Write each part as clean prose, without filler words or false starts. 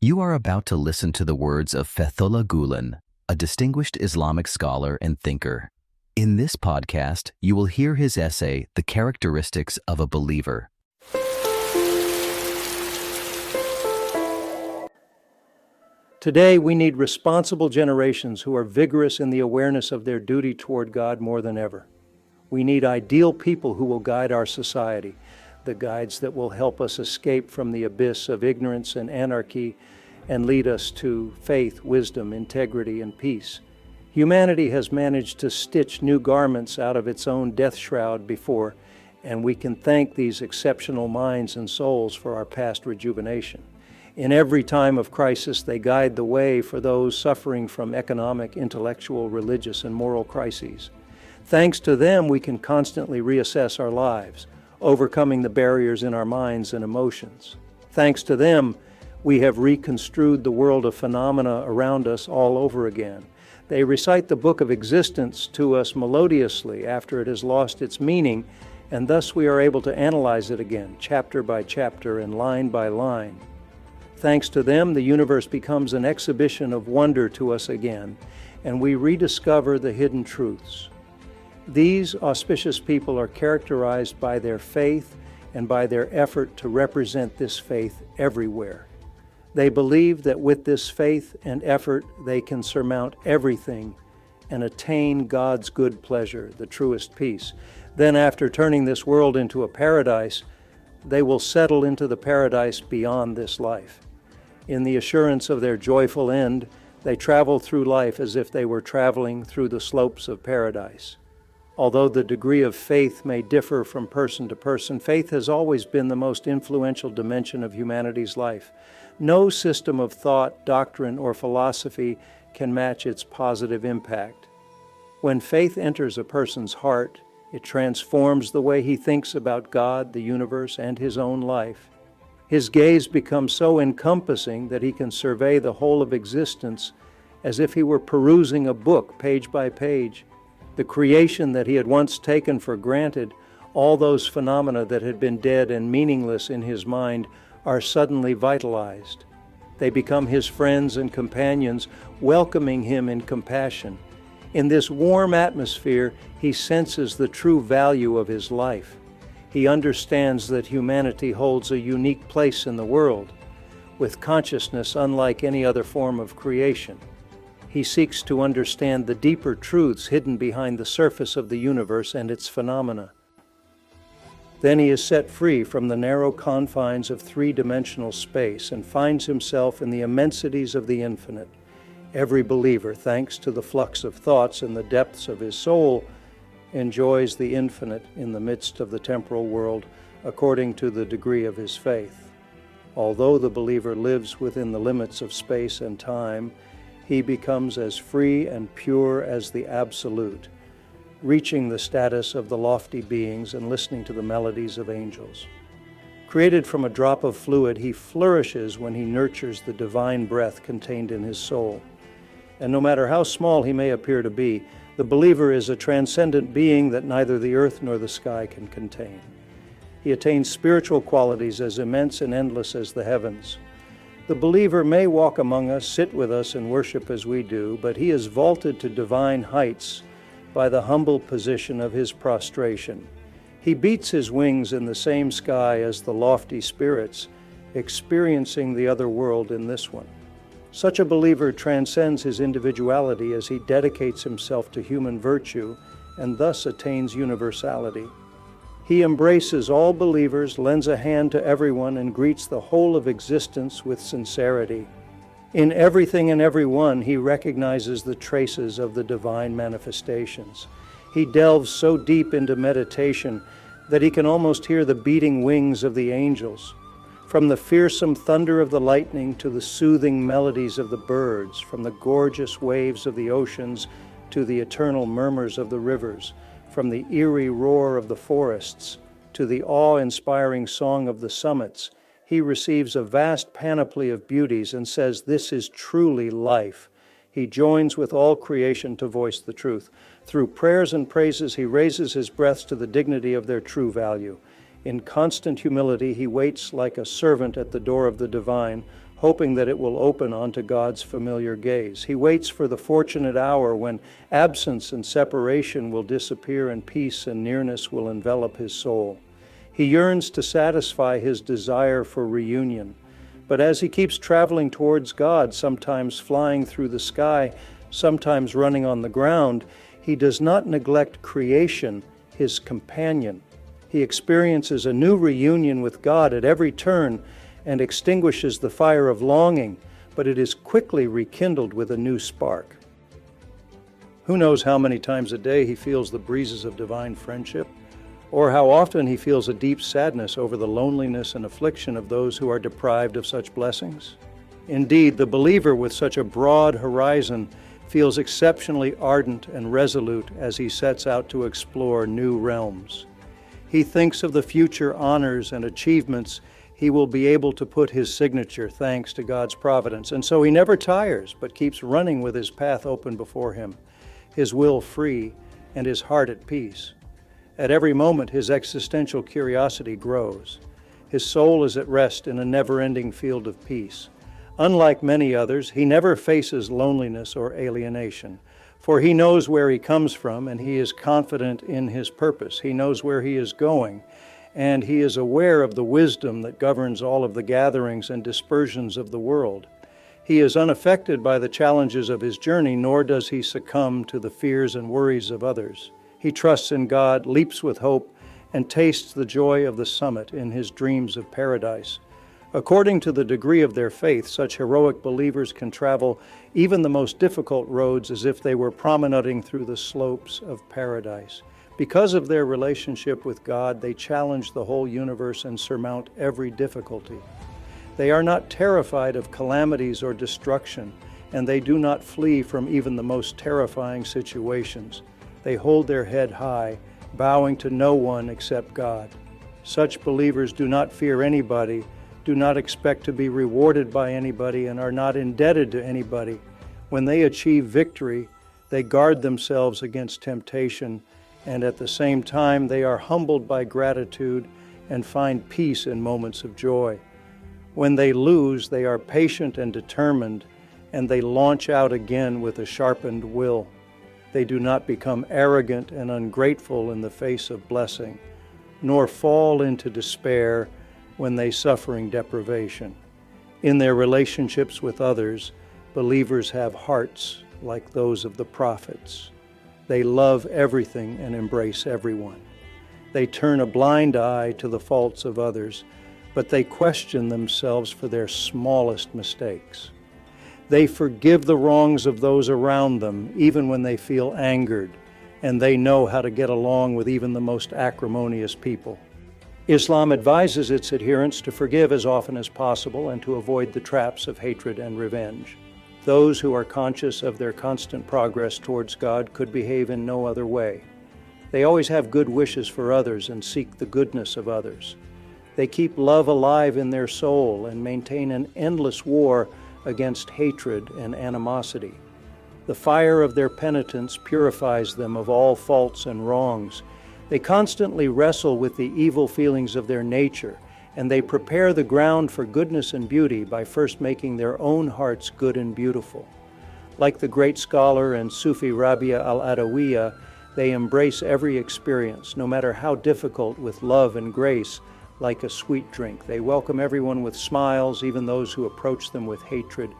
You are about to listen to the words of Fethullah Gulen, a distinguished Islamic scholar and thinker. In this podcast, you will hear his essay, The Characteristics of a Believer. Today, we need responsible generations who are vigorous in the awareness of their duty toward God more than ever. We need ideal people who will guide our society, the guides that will help us escape from the abyss of ignorance and anarchy and lead us to faith, wisdom, integrity, and peace. Humanity has managed to stitch new garments out of its own death shroud before, and we can thank these exceptional minds and souls for our past rejuvenation. In every time of crisis, they guide the way for those suffering from economic, intellectual, religious, and moral crises. Thanks to them, we can constantly reassess our lives, overcoming the barriers in our minds and emotions. Thanks to them, we have reconstrued the world of phenomena around us all over again. They recite the book of existence to us melodiously after it has lost its meaning, and thus we are able to analyze it again, chapter by chapter and line by line. Thanks to them, the universe becomes an exhibition of wonder to us again, and we rediscover the hidden truths. These auspicious people are characterized by their faith and by their effort to represent this faith everywhere. They believe that with this faith and effort, they can surmount everything and attain God's good pleasure, the truest peace. Then, after turning this world into a paradise, they will settle into the paradise beyond this life. In the assurance of their joyful end, they travel through life as if they were traveling through the slopes of paradise. Although the degree of faith may differ from person to person, faith has always been the most influential dimension of humanity's life. No system of thought, doctrine, or philosophy can match its positive impact. When faith enters a person's heart, it transforms the way he thinks about God, the universe, and his own life. His gaze becomes so encompassing that he can survey the whole of existence as if he were perusing a book page by page. The creation that he had once taken for granted, all those phenomena that had been dead and meaningless in his mind, are suddenly vitalized. They become his friends and companions, welcoming him in compassion. In this warm atmosphere, he senses the true value of his life. He understands that humanity holds a unique place in the world, with consciousness unlike any other form of creation. He seeks to understand the deeper truths hidden behind the surface of the universe and its phenomena. Then he is set free from the narrow confines of three-dimensional space and finds himself in the immensities of the infinite. Every believer, thanks to the flux of thoughts in the depths of his soul, enjoys the infinite in the midst of the temporal world according to the degree of his faith. Although the believer lives within the limits of space and time, he becomes as free and pure as the Absolute, reaching the status of the lofty beings and listening to the melodies of angels. Created from a drop of fluid, he flourishes when he nurtures the divine breath contained in his soul. And no matter how small he may appear to be, the believer is a transcendent being that neither the earth nor the sky can contain. He attains spiritual qualities as immense and endless as the heavens. The believer may walk among us, sit with us, and worship as we do, but he is vaulted to divine heights by the humble position of his prostration. He beats his wings in the same sky as the lofty spirits, experiencing the other world in this one. Such a believer transcends his individuality as he dedicates himself to human virtue and thus attains universality. He embraces all believers, lends a hand to everyone, and greets the whole of existence with sincerity. In everything and everyone, he recognizes the traces of the divine manifestations. He delves so deep into meditation that he can almost hear the beating wings of the angels. From the fearsome thunder of the lightning to the soothing melodies of the birds, from the gorgeous waves of the oceans to the eternal murmurs of the rivers, from the eerie roar of the forests to the awe-inspiring song of the summits, he receives a vast panoply of beauties and says, "This is truly life." He joins with all creation to voice the truth. Through prayers and praises, he raises his breaths to the dignity of their true value. In constant humility, he waits like a servant at the door of the divine, hoping that it will open onto God's familiar gaze. He waits for the fortunate hour when absence and separation will disappear and peace and nearness will envelop his soul. He yearns to satisfy his desire for reunion. But as he keeps traveling towards God, sometimes flying through the sky, sometimes running on the ground, he does not neglect creation, his companion. He experiences a new reunion with God at every turn and extinguishes the fire of longing, but it is quickly rekindled with a new spark. Who knows how many times a day he feels the breezes of divine friendship, or how often he feels a deep sadness over the loneliness and affliction of those who are deprived of such blessings? Indeed, the believer with such a broad horizon feels exceptionally ardent and resolute as he sets out to explore new realms. He thinks of the future honors and achievements he will be able to put his signature thanks to God's providence, and so he never tires but keeps running with his path open before him, his will free and his heart at peace. At every moment his existential curiosity grows. His soul is at rest in a never-ending field of peace. Unlike many others, he never faces loneliness or alienation, for he knows where he comes from and he is confident in his purpose. He knows where he is going, and he is aware of the wisdom that governs all of the gatherings and dispersions of the world. He is unaffected by the challenges of his journey, nor does he succumb to the fears and worries of others. He trusts in God, leaps with hope, and tastes the joy of the summit in his dreams of paradise. According to the degree of their faith, such heroic believers can travel even the most difficult roads as if they were promenading through the slopes of paradise. Because of their relationship with God, they challenge the whole universe and surmount every difficulty. They are not terrified of calamities or destruction, and they do not flee from even the most terrifying situations. They hold their head high, bowing to no one except God. Such believers do not fear anybody, do not expect to be rewarded by anybody, and are not indebted to anybody. When they achieve victory, they guard themselves against temptation, and at the same time they are humbled by gratitude and find peace in moments of joy. When they lose, they are patient and determined, and they launch out again with a sharpened will. They do not become arrogant and ungrateful in the face of blessing, nor fall into despair when they suffering deprivation. In their relationships with others, believers have hearts like those of the prophets. They love everything and embrace everyone. They turn a blind eye to the faults of others, but they question themselves for their smallest mistakes. They forgive the wrongs of those around them, even when they feel angered, and they know how to get along with even the most acrimonious people. Islam advises its adherents to forgive as often as possible and to avoid the traps of hatred and revenge. Those who are conscious of their constant progress towards God could behave in no other way. They always have good wishes for others and seek the goodness of others. They keep love alive in their soul and maintain an endless war against hatred and animosity. The fire of their penitence purifies them of all faults and wrongs. They constantly wrestle with the evil feelings of their nature, and they prepare the ground for goodness and beauty by first making their own hearts good and beautiful. Like the great scholar and Sufi Rabia al-Adawiya, they embrace every experience, no matter how difficult, with love and grace, like a sweet drink. They welcome everyone with smiles, even those who approach them with hatred.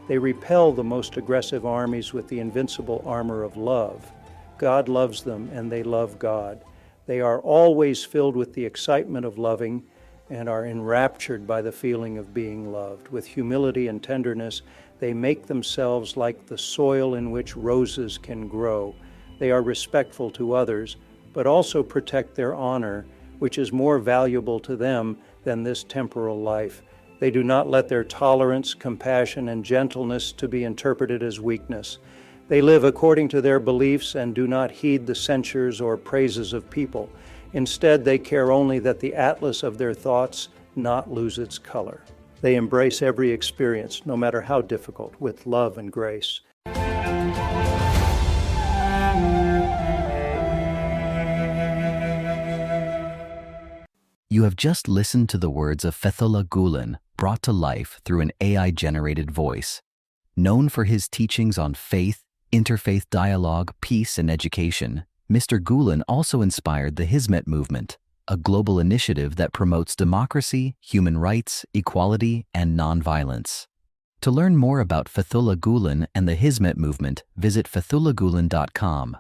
They repel the most aggressive armies with the invincible armor of love. God loves them, and they love God. They are always filled with the excitement of loving and are enraptured by the feeling of being loved. With humility and tenderness, they make themselves like the soil in which roses can grow. They are respectful to others, but also protect their honor, which is more valuable to them than this temporal life. They do not let their tolerance, compassion, and gentleness to be interpreted as weakness. They live according to their beliefs and do not heed the censures or praises of people. Instead, they care only that the atlas of their thoughts not lose its color. They embrace every experience, no matter how difficult, with love and grace. You have just listened to the words of Fethullah Gulen, brought to life through an AI-generated voice. Known for his teachings on faith, interfaith dialogue, peace, and education, Mr. Gulen also inspired the Hizmet movement, a global initiative that promotes democracy, human rights, equality, and nonviolence. To learn more about Fethullah Gulen and the Hizmet movement, visit fethullahgulen.com.